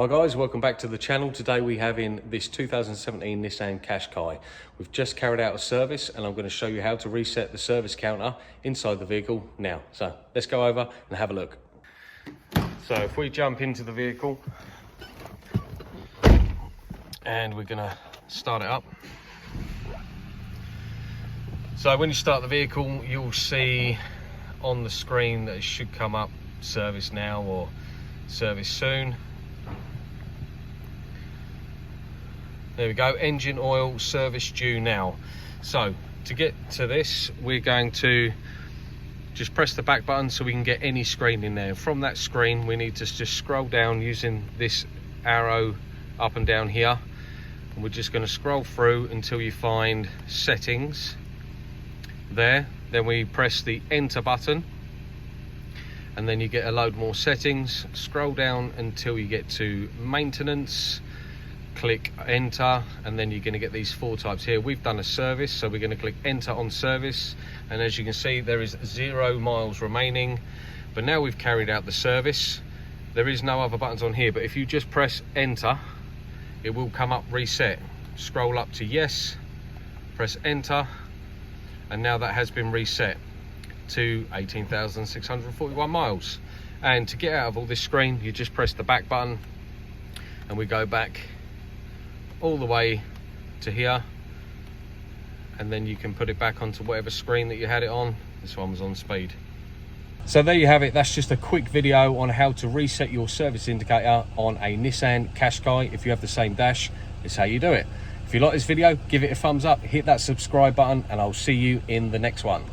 Hi guys, welcome back to the channel. Today we have in this 2017 Nissan Qashqai. We've just carried out a service and I'm going to show you how to reset the service counter inside the vehicle now. So let's go over and have a look. So if we jump into the vehicle and we're going to start it up. So when you start the vehicle, you'll see on the screen that it should come up service now or service soon. There we go, engine oil service due now. So to get to this, we're going to just press the back button so we can get any screen in there. From that screen, we need to just scroll down using this arrow up and down here. And we're just going to scroll through until you find settings there. Then we press the enter button and then you get a load more settings. Scroll down until you get to maintenance. Click enter and then you're going to get these four types here. We've done a service, so we're going to click enter on service, and as you can see there is 0 miles remaining. But now we've carried out the service, there is no other buttons on here, but if you just press enter it will come up reset. Scroll up to yes, press enter, and now that has been reset to 18,641 miles. And to get out of all this screen, you just press the back button and we go back all the way to here, and then you can put it back onto whatever screen that you had it on. This one was on speed. So there you have it. That's just a quick video on how to reset your service indicator on a Nissan Qashqai. If you have the same dash, it's how you do it. If you like this video, give it a thumbs up, hit that subscribe button, and I'll see you in the next one.